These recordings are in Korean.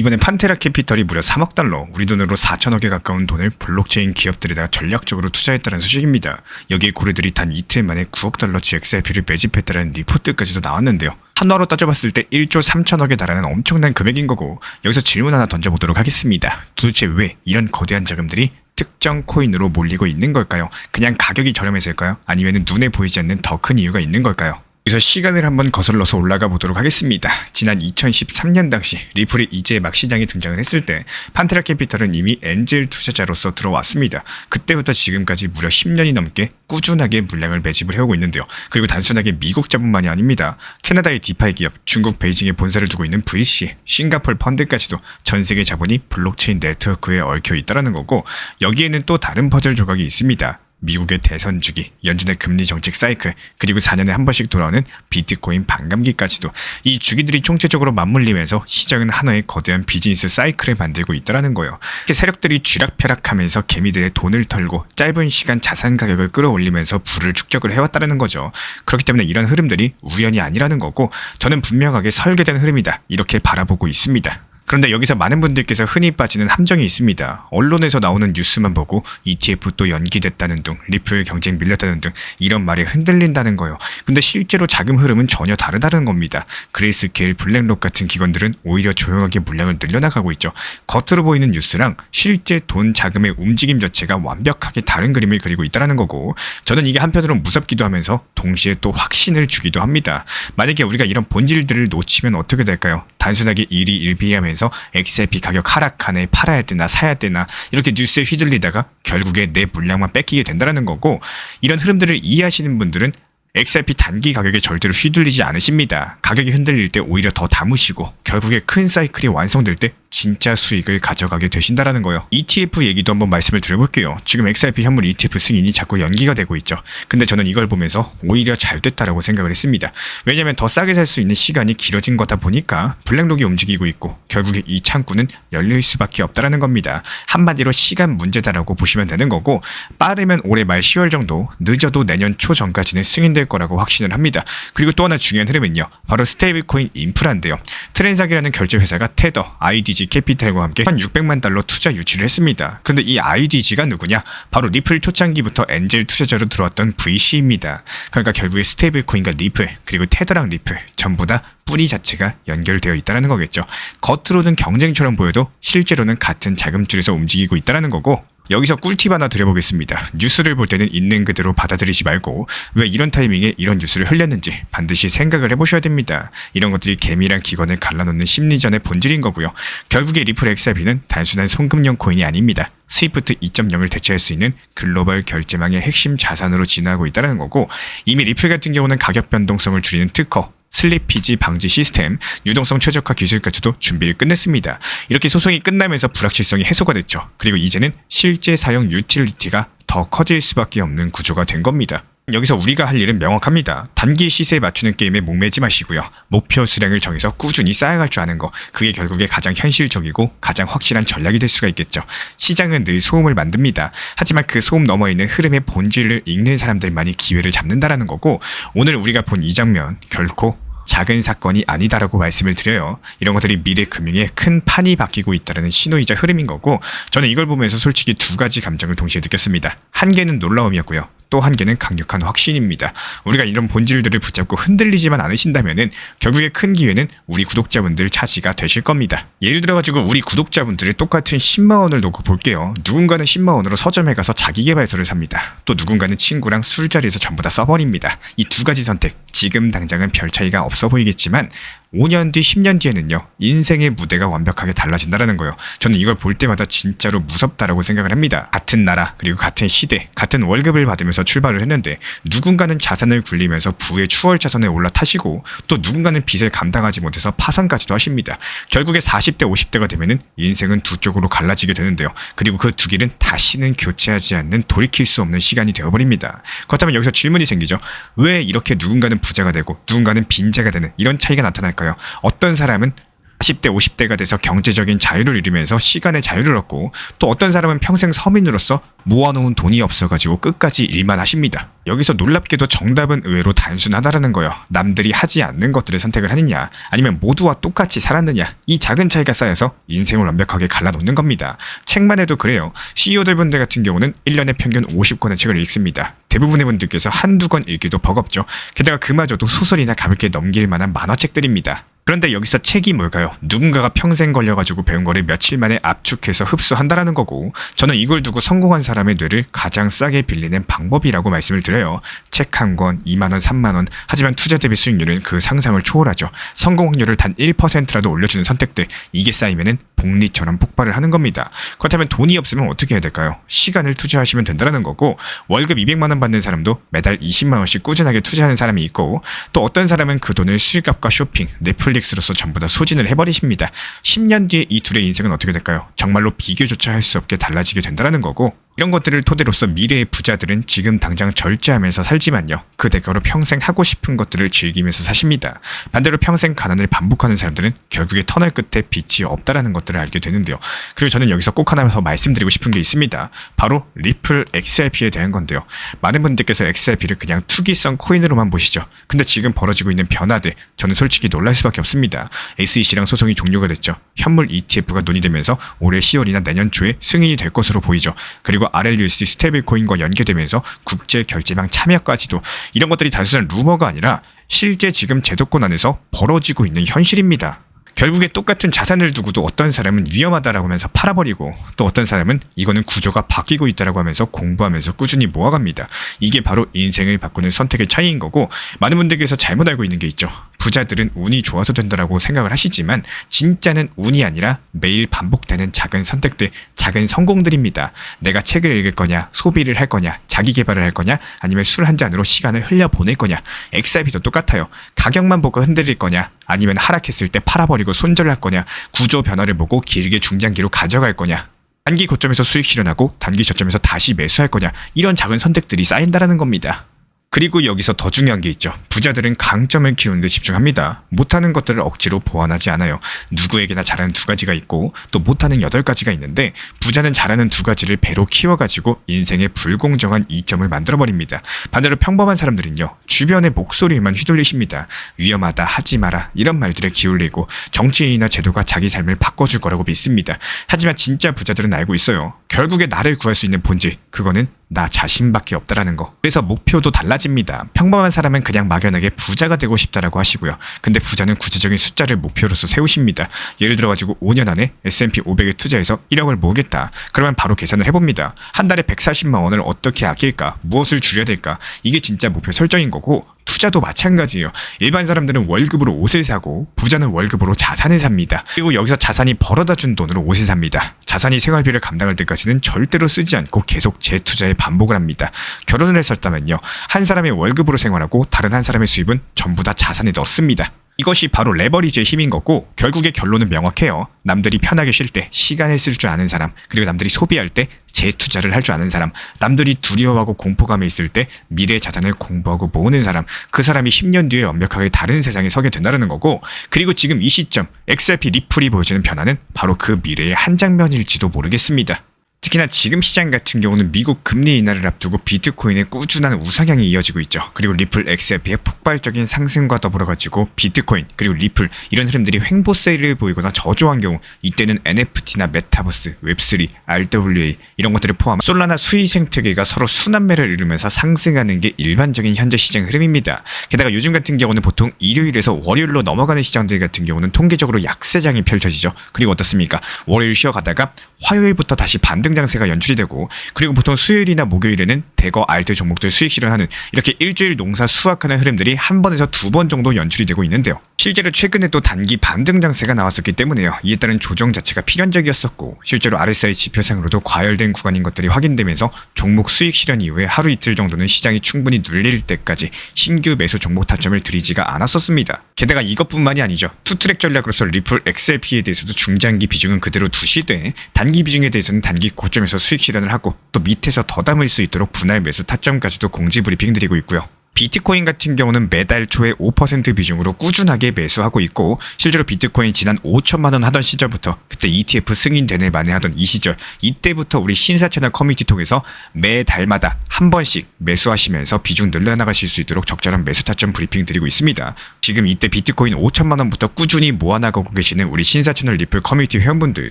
이번엔 판테라 캐피털이 무려 3억 달러, 우리 돈으로 4천억에 가까운 돈을 블록체인 기업들에다가 전략적으로 투자했다는 소식입니다. 여기에 고래들이 단 이틀 만에 9억 달러치 XRP를 매집했다는 리포트까지도 나왔는데요. 한화로 따져봤을 때 1조 3천억에 달하는 엄청난 금액인 거고, 여기서 질문 하나 던져보도록 하겠습니다. 도대체 왜 이런 거대한 자금들이 특정 코인으로 몰리고 있는 걸까요? 그냥 가격이 저렴해서일까요? 아니면 눈에 보이지 않는 더 큰 이유가 있는 걸까요? 그래서 시간을 한번 거슬러서 올라가 보도록 하겠습니다. 지난 2013년 당시 리플이 이제 막 시장에 등장을 했을 때 판테라 캐피털은 이미 엔젤 투자자로서 들어왔습니다. 그때부터 지금까지 무려 10년이 넘게 꾸준하게 물량을 매집을 해오고 있는데요. 그리고 단순하게 미국 자본만이 아닙니다. 캐나다의 디파이 기업, 중국 베이징에 본사를 두고 있는 VC, 싱가폴 펀드까지도 전 세계 자본이 블록체인 네트워크에 얽혀 있다는 거고, 여기에는 또 다른 퍼즐 조각이 있습니다. 미국의 대선 주기, 연준의 금리 정책 사이클, 그리고 4년에 한 번씩 돌아오는 비트코인 반감기까지도 이 주기들이 총체적으로 맞물리면서 시장은 하나의 거대한 비즈니스 사이클을 만들고 있다는 거예요. 이렇게 세력들이 쥐락펴락하면서 개미들의 돈을 털고 짧은 시간 자산 가격을 끌어올리면서 부를 축적을 해왔다는 거죠. 그렇기 때문에 이런 흐름들이 우연이 아니라는 거고, 저는 분명하게 설계된 흐름이다, 이렇게 바라보고 있습니다. 그런데 여기서 많은 분들께서 흔히 빠지는 함정이 있습니다. 언론에서 나오는 뉴스만 보고 ETF 또 연기됐다는 등, 리플 경쟁 밀렸다는 등 이런 말에 흔들린다는 거예요. 근데 실제로 자금 흐름은 전혀 다르다는 겁니다. 그레이스케일, 블랙록 같은 기관들은 오히려 조용하게 물량을 늘려나가고 있죠. 겉으로 보이는 뉴스랑 실제 돈 자금의 움직임 자체가 완벽하게 다른 그림을 그리고 있다는 거고, 저는 이게 한편으로 무섭기도 하면서 동시에 또 확신을 주기도 합니다. 만약에 우리가 이런 본질들을 놓치면 어떻게 될까요? 단순하게 일희일비하면서 XRP 가격 하락하네, 팔아야 되나 사야 되나 이렇게 뉴스에 휘둘리다가 결국에 내 물량만 뺏기게 된다는 거고, 이런 흐름들을 이해하시는 분들은 XRP 단기 가격에 절대로 휘둘리지 않으십니다. 가격이 흔들릴 때 오히려 더 담으시고 결국에 큰 사이클이 완성될 때 진짜 수익을 가져가게 되신다라는 거예요. ETF 얘기도 한번 말씀을 드려볼게요. 지금 XRP 현물 ETF 승인이 자꾸 연기가 되고 있죠. 근데 저는 이걸 보면서 오히려 잘 됐다라고 생각을 했습니다. 왜냐면 더 싸게 살 수 있는 시간이 길어진 거다 보니까 블랙록이 움직이고 있고 결국에 이 창구는 열릴 수밖에 없다라는 겁니다. 한마디로 시간 문제다라고 보시면 되는 거고, 빠르면 올해 말 10월 정도, 늦어도 내년 초 전까지는 승인될 거라고 확신을 합니다. 그리고 또 하나 중요한 흐름은요, 바로 스테이블코인 인프라인데요. 트랜삭이라는 결제 회사가 테더, IDG 캐피탈과 함께 한 600만 달러 투자 유치를 했습니다. 그런데 이 IDG가 누구냐? 바로 리플 초창기부터 엔젤 투자자로 들어왔던 VC입니다. 그러니까 결국에 스테이블코인과 리플, 그리고 테더랑 리플 전부 다 뿌리 자체가 연결되어 있다는 거겠죠. 겉으로는 경쟁처럼 보여도 실제로는 같은 자금줄에서 움직이고 있다는 거고, 여기서 꿀팁 하나 드려보겠습니다. 뉴스를 볼 때는 있는 그대로 받아들이지 말고 왜 이런 타이밍에 이런 뉴스를 흘렸는지 반드시 생각을 해보셔야 됩니다. 이런 것들이 개미랑 기관을 갈라놓는 심리전의 본질인 거고요. 결국에 리플 XRP는 단순한 송금용 코인이 아닙니다. 스위프트 2.0을 대체할 수 있는 글로벌 결제망의 핵심 자산으로 진화하고 있다는 거고, 이미 리플 같은 경우는 가격 변동성을 줄이는 특허, 슬리피지 방지 시스템, 유동성 최적화 기술까지도 준비를 끝냈습니다. 이렇게 소송이 끝나면서 불확실성이 해소가 됐죠. 그리고 이제는 실제 사용 유틸리티가 더 커질 수밖에 없는 구조가 된 겁니다. 여기서 우리가 할 일은 명확합니다. 단기 시세에 맞추는 게임에 목매지 마시고요. 목표 수량을 정해서 꾸준히 쌓아갈 줄 아는 거, 그게 결국에 가장 현실적이고 가장 확실한 전략이 될 수가 있겠죠. 시장은 늘 소음을 만듭니다. 하지만 그 소음 너머에 있는 흐름의 본질을 읽는 사람들만이 기회를 잡는다라는 거고, 오늘 우리가 본 이 장면 결코 작은 사건이 아니다라고 말씀을 드려요. 이런 것들이 미래 금융에 큰 판이 바뀌고 있다는 신호이자 흐름인 거고, 저는 이걸 보면서 솔직히 두 가지 감정을 동시에 느꼈습니다. 한 개는 놀라움이었고요. 또 한 개는 강력한 확신입니다. 우리가 이런 본질들을 붙잡고 흔들리지만 않으신다면은 결국에 큰 기회는 우리 구독자분들 차지가 되실 겁니다. 예를 들어가지고 우리 구독자분들의 똑같은 10만 원을 놓고 볼게요. 누군가는 10만 원으로 서점에 가서 자기계발서를 삽니다. 또 누군가는 친구랑 술자리에서 전부 다 써버립니다. 이 두 가지 선택, 지금 당장은 별 차이가 없어 보이겠지만 5년 뒤, 10년 뒤에는요, 인생의 무대가 완벽하게 달라진다는 거예요. 저는 이걸 볼 때마다 진짜로 무섭다라고 생각을 합니다. 같은 나라, 그리고 같은 시대, 같은 월급을 받으면서 출발을 했는데 누군가는 자산을 굴리면서 부의 추월차선에 올라타시고, 또 누군가는 빚을 감당하지 못해서 파산까지도 하십니다. 결국에 40대, 50대가 되면은 인생은 두 쪽으로 갈라지게 되는데요. 그리고 그 두 길은 다시는 교체하지 않는, 돌이킬 수 없는 시간이 되어버립니다. 그렇다면 여기서 질문이 생기죠. 왜 이렇게 누군가는 부자가 되고 누군가는 빈자가 되는 이런 차이가 나타날까요? 어떤 사람은 40대 50대가 돼서 경제적인 자유를 이루면서 시간의 자유를 얻고, 또 어떤 사람은 평생 서민으로서 모아놓은 돈이 없어가지고 끝까지 일만 하십니다. 여기서 놀랍게도 정답은 의외로 단순하다라는 거예요. 남들이 하지 않는 것들을 선택을 하느냐, 아니면 모두와 똑같이 살았느냐, 이 작은 차이가 쌓여서 인생을 완벽하게 갈라놓는 겁니다. 책만 해도 그래요. CEO들 분들 같은 경우는 1년에 평균 50권의 책을 읽습니다. 대부분의 분들께서 한두 권 읽기도 버겁죠. 게다가 그마저도 소설이나 가볍게 넘길 만한 만화책들입니다. 그런데 여기서 책이 뭘까요? 누군가가 평생 걸려가지고 배운 거를 며칠 만에 압축해서 흡수한다라는 거고, 저는 이걸 두고 성공한 사람의 뇌를 가장 싸게 빌리는 방법이라고 말씀을 드려요. 책 한 권 2만원, 3만원, 하지만 투자 대비 수익률은 그 상상을 초월하죠. 성공 확률을 단 1%라도 올려주는 선택들, 이게 쌓이면은 복리처럼 폭발을 하는 겁니다. 그렇다면 돈이 없으면 어떻게 해야 될까요? 시간을 투자하시면 된다는 거고, 월급 200만원 받는 사람도 매달 20만원씩 꾸준하게 투자하는 사람이 있고, 또 어떤 사람은 그 돈을 수익값과 쇼핑, 넷플릭스로서 전부 다 소진을 해버리십니다. 10년 뒤에 이 둘의 인생은 어떻게 될까요? 정말로 비교조차 할 수 없게 달라지게 된다는 거고, 이런 것들을 토대로서 미래의 부자들은 지금 당장 절제하면서 살지만요, 그 대가로 평생 하고 싶은 것들을 즐기면서 사십니다. 반대로 평생 가난을 반복하는 사람들은 결국에 터널 끝에 빛이 없다라는 것들을 알게 되는데요. 그리고 저는 여기서 꼭 하나 더 말씀드리고 싶은 게 있습니다. 바로 리플 XRP에 대한 건데요. 많은 분들께서 XRP를 그냥 투기성 코인으로만 보시죠. 근데 지금 벌어지고 있는 변화들, 저는 솔직히 놀랄 수밖에 없습니다. SEC랑 소송이 종료가 됐죠. 현물 ETF가 논의되면서 올해 10월이나 내년 초에 승인이 될 것으로 보이죠. 그리고 RLUSD 스테이블코인과 연계되면서 국제 결제망 참여까지도, 이런 것들이 단순한 루머가 아니라 실제 지금 제도권 안에서 벌어지고 있는 현실입니다. 결국에 똑같은 자산을 두고도 어떤 사람은 위험하다라고 하면서 팔아버리고, 또 어떤 사람은 이거는 구조가 바뀌고 있다라고 하면서 공부하면서 꾸준히 모아갑니다. 이게 바로 인생을 바꾸는 선택의 차이인 거고, 많은 분들께서 잘못 알고 있는 게 있죠. 부자들은 운이 좋아서 된다라고 생각을 하시지만 진짜는 운이 아니라 매일 반복되는 작은 선택들, 작은 성공들입니다. 내가 책을 읽을 거냐, 소비를 할 거냐, 자기 개발을 할 거냐, 아니면 술 한 잔으로 시간을 흘려보낼 거냐. XRP도 똑같아요. 가격만 보고 흔들릴 거냐, 아니면 하락했을 때 팔아버리고 손절할 거냐, 구조 변화를 보고 길게 중장기로 가져갈 거냐, 단기 고점에서 수익 실현하고 단기 저점에서 다시 매수할 거냐, 이런 작은 선택들이 쌓인다라는 겁니다. 그리고 여기서 더 중요한 게 있죠. 부자들은 강점을 키우는 데 집중합니다. 못하는 것들을 억지로 보완하지 않아요. 누구에게나 잘하는 두 가지가 있고 또 못하는 8가지가 있는데, 부자는 잘하는 두 가지를 배로 키워가지고 인생의 불공정한 이점을 만들어버립니다. 반대로 평범한 사람들은요, 주변의 목소리에만 휘둘리십니다. 위험하다, 하지 마라, 이런 말들에 기울이고 정치인이나 제도가 자기 삶을 바꿔줄 거라고 믿습니다. 하지만 진짜 부자들은 알고 있어요. 결국에 나를 구할 수 있는 본질, 그거는 나 자신밖에 없다라는 거. 그래서 목표도 달라집니다. 평범한 사람은 그냥 막연하게 부자가 되고 싶다라고 하시고요. 근데 부자는 구체적인 숫자를 목표로서 세우십니다. 예를 들어가지고 5년 안에 S&P 500에 투자해서 1억을 모으겠다. 그러면 바로 계산을 해봅니다. 한 달에 140만 원을 어떻게 아낄까? 무엇을 줄여야 될까? 이게 진짜 목표 설정인 거고, 투자도 마찬가지예요. 일반 사람들은 월급으로 옷을 사고, 부자는 월급으로 자산을 삽니다. 그리고 여기서 자산이 벌어다 준 돈으로 옷을 삽니다. 자산이 생활비를 감당할 때까지는 절대로 쓰지 않고 계속 재투자에 반복을 합니다. 결혼을 했었다면요, 한 사람의 월급으로 생활하고 다른 한 사람의 수입은 전부 다 자산에 넣습니다. 이것이 바로 레버리지의 힘인 거고, 결국의 결론은 명확해요. 남들이 편하게 쉴 때 시간을 쓸 줄 아는 사람, 그리고 남들이 소비할 때 재투자를 할 줄 아는 사람, 남들이 두려워하고 공포감에 있을 때 미래 자산을 공부하고 모으는 사람, 그 사람이 10년 뒤에 완벽하게 다른 세상에 서게 된다는 거고, 그리고 지금 이 시점 XRP 리플이 보여주는 변화는 바로 그 미래의 한 장면일지도 모르겠습니다. 특히나 지금 시장 같은 경우는 미국 금리 인하를 앞두고 비트코인의 꾸준한 우상향이 이어지고 있죠. 그리고 리플 XRP의 폭발적인 상승과 더불어가지고 비트코인 그리고 리플, 이런 흐름들이 횡보세를 보이거나 저조한 경우, 이때는 NFT나 메타버스, 웹3, RWA 이런 것들을 포함한 솔라나 수익 생태계가 서로 순환매를 이루면서 상승하는 게 일반적인 현재 시장 흐름입니다. 게다가 요즘 같은 경우는 보통 일요일에서 월요일로 넘어가는 시장들 같은 경우는 통계적으로 약세장이 펼쳐지죠. 그리고 어떻습니까? 월요일 쉬어가다가 화요일부터 다시 반등 장세가 연출이 되고, 그리고 보통 수요일이나 목요일에는 대거 알트 종목들 수익 실현하는, 이렇게 일주일 농사 수확하는 흐름들이 한 번에서 2번 정도 연출이 되고 있는데요. 실제로 최근에 또 단기 반등 장세가 나왔었기 때문에요. 이에 따른 조정 자체가 필연적이었었고, 실제로 RSI 지표상으로도 과열된 구간인 것들이 확인되면서 종목 수익 실현 이후에 하루 이틀 정도는 시장이 충분히 눌릴 때까지 신규 매수 종목 타점을 들이지가 않았었습니다. 게다가 이것뿐만이 아니죠. 투트랙 전략으로서 리플 XRP에 대해서도 중장기 비중은 그대로 두시되, 단기 비중에 대해서는 단기 고점에서 수익 실현을 하고, 또 밑에서 더 담을 수 있도록 분할 매수 타점까지도 공지 브리핑 드리고 있고요. 비트코인 같은 경우는 매달 초에 5% 비중으로 꾸준하게 매수하고 있고, 실제로 비트코인 지난 5천만 원 하던 시절부터, 그때 ETF 승인되네 만에 하던 이 시절, 이때부터 우리 신사 채널 커뮤니티 통해서 매달마다 한 번씩 매수하시면서 비중 늘려나가실 수 있도록 적절한 매수 타점 브리핑 드리고 있습니다. 지금 이때 비트코인 5천만 원부터 꾸준히 모아나가고 계시는 우리 신사 채널 리플 커뮤니티 회원분들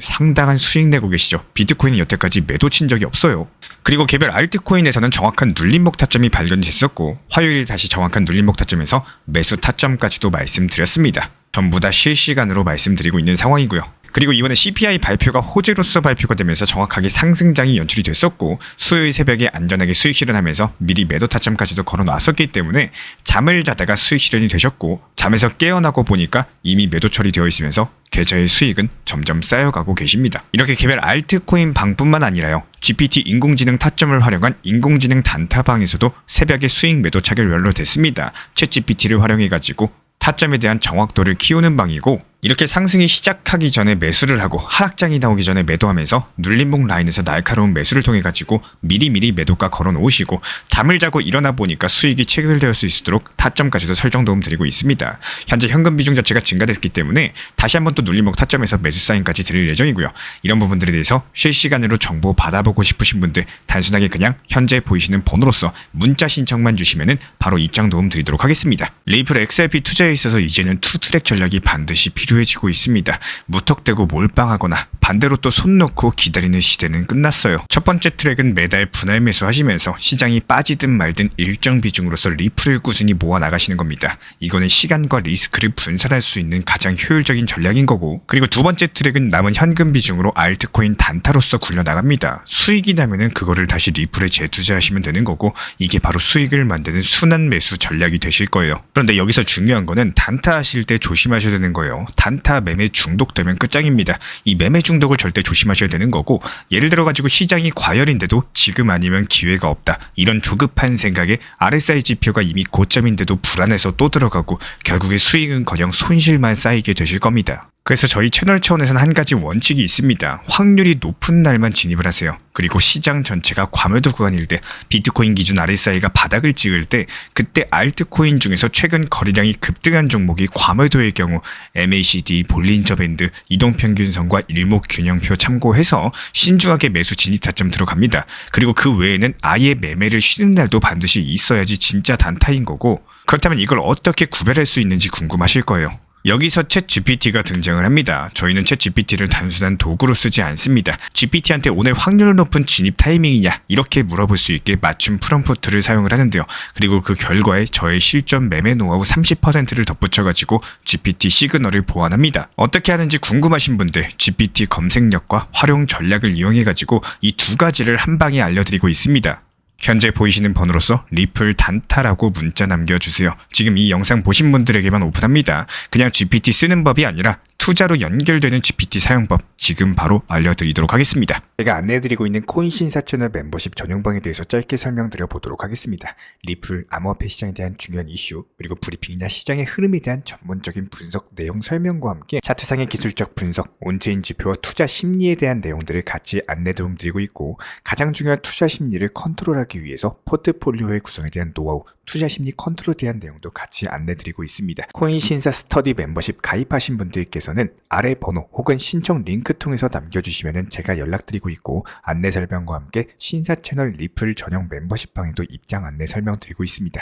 상당한 수익 내고 계시죠. 비트코인은 여태까지 매도 친 적이 없어요. 그리고 개별 알트코인에서는 정확한 눌림목 타점이 발견됐었고, 화요일 다시 정확한 눌림목 타점에서 매수 타점까지도 말씀드렸습니다. 전부 다 실시간으로 말씀드리고 있는 상황이고요. 그리고 이번에 CPI 발표가 호재로서 발표가 되면서 정확하게 상승장이 연출이 됐었고, 수요일 새벽에 안전하게 수익 실현하면서 미리 매도 타점까지도 걸어놨었기 때문에 잠을 자다가 수익 실현이 되셨고, 잠에서 깨어나고 보니까 이미 매도 처리되어 있으면서 계좌의 수익은 점점 쌓여가고 계십니다. 이렇게 개별 알트코인 방뿐만 아니라요, GPT 인공지능 타점을 활용한 인공지능 단타방에서도 새벽에 수익 매도 차결 연료됐습니다. 챗GPT를 활용해가지고 타점에 대한 정확도를 키우는 방이고, 이렇게 상승이 시작하기 전에 매수를 하고 하락장이 나오기 전에 매도하면서 눌림목 라인에서 날카로운 매수를 통해 가지고 미리미리 매도가 걸어 놓으시고, 잠을 자고 일어나 보니까 수익이 체결될 수 있도록 타점까지도 설정 도움 드리고 있습니다. 현재 현금 비중 자체가 증가됐기 때문에 다시 한번 또 눌림목 타점에서 매수 사인까지 드릴 예정이고요. 이런 부분들에 대해서 실시간으로 정보 받아보고 싶으신 분들, 단순하게 그냥 현재 보이시는 번호로서 문자 신청만 주시면은 바로 입장 도움 드리도록 하겠습니다. 리플 XRP 투자에 있어서 이제는 투트랙 전략이 반드시 필요해지고 있습니다. 무턱대고 몰빵하거나 반대로 또 손 놓고 기다리는 시대는 끝났어요. 첫 번째 트랙은 매달 분할 매수하시면서 시장이 빠지든 말든 일정 비중으로서 리플을 꾸준히 모아 나가시는 겁니다. 이거는 시간과 리스크를 분산할 수 있는 가장 효율적인 전략인 거고, 그리고 두 번째 트랙은 남은 현금 비중으로 알트코인 단타로서 굴려나갑니다. 수익이 나면은 그거를 다시 리플에 재투자하시면 되는 거고, 이게 바로 수익을 만드는 순환 매수 전략이 되실 거예요. 그런데 여기서 중요한 거는 단타 하실 때 조심하셔야 되는 거예요. 단타 매매 중독되면 끝장입니다. 이 매매 중독을 절대 조심하셔야 되는 거고, 예를 들어 가지고 시장이 과열인데도 지금 아니면 기회가 없다, 이런 조급한 생각에 RSI 지표가 이미 고점인데도 불안해서 또 들어가고 결국에 수익은커녕 손실만 쌓이게 되실 겁니다. 그래서 저희 채널 차원에서는 한 가지 원칙이 있습니다. 확률이 높은 날만 진입을 하세요. 그리고 시장 전체가 과매도 구간일 때, 비트코인 기준 RSI가 바닥을 찍을 때, 그때 알트코인 중에서 최근 거래량이 급등한 종목이 과매도의 경우 MACD, 볼린저 밴드, 이동평균선과 일목균형표 참고해서 신중하게 매수 진입 타점 들어갑니다. 그리고 그 외에는 아예 매매를 쉬는 날도 반드시 있어야지 진짜 단타인 거고, 그렇다면 이걸 어떻게 구별할 수 있는지 궁금하실 거예요. 여기서 챗GPT가 등장을 합니다. 저희는 챗GPT를 단순한 도구로 쓰지 않습니다. GPT한테 오늘 확률 높은 진입 타이밍이냐, 이렇게 물어볼 수 있게 맞춤 프롬프트를 사용을 하는데요. 그리고 그 결과에 저의 실전 매매 노하우 30%를 덧붙여가지고 GPT 시그널을 보완합니다. 어떻게 하는지 궁금하신 분들, GPT 검색력과 활용 전략을 이용해가지고 이 두 가지를 한 방에 알려드리고 있습니다. 현재 보이시는 번호로서 리플 단타라고 문자 남겨주세요. 지금 이 영상 보신 분들에게만 오픈합니다. 그냥 GPT 쓰는 법이 아니라 투자로 연결되는 GPT 사용법 지금 바로 알려드리도록 하겠습니다. 제가 안내해드리고 있는 코인 신사 채널 멤버십 전용방에 대해서 짧게 설명드려 보도록 하겠습니다. 리플, 암호화폐 시장에 대한 중요한 이슈, 그리고 브리핑이나 시장의 흐름에 대한 전문적인 분석 내용 설명과 함께 차트상의 기술적 분석, 온체인 지표와 투자 심리에 대한 내용들을 같이 안내 도움 드리고 있고, 가장 중요한 투자 심리를 컨트롤하기 위해서 포트폴리오의 구성에 대한 노하우, 투자 심리 컨트롤에 대한 내용도 같이 안내 드리고 있습니다. 코인 신사 스터디 멤버십 가입하신 분들께서는 아래 번호 혹은 신청 링크 통해서 남겨주시면 제가 연락드리고 있고, 안내 설명과 함께 신사 채널 리플 전용 멤버십 방에도 입장 안내 설명드리고 있습니다.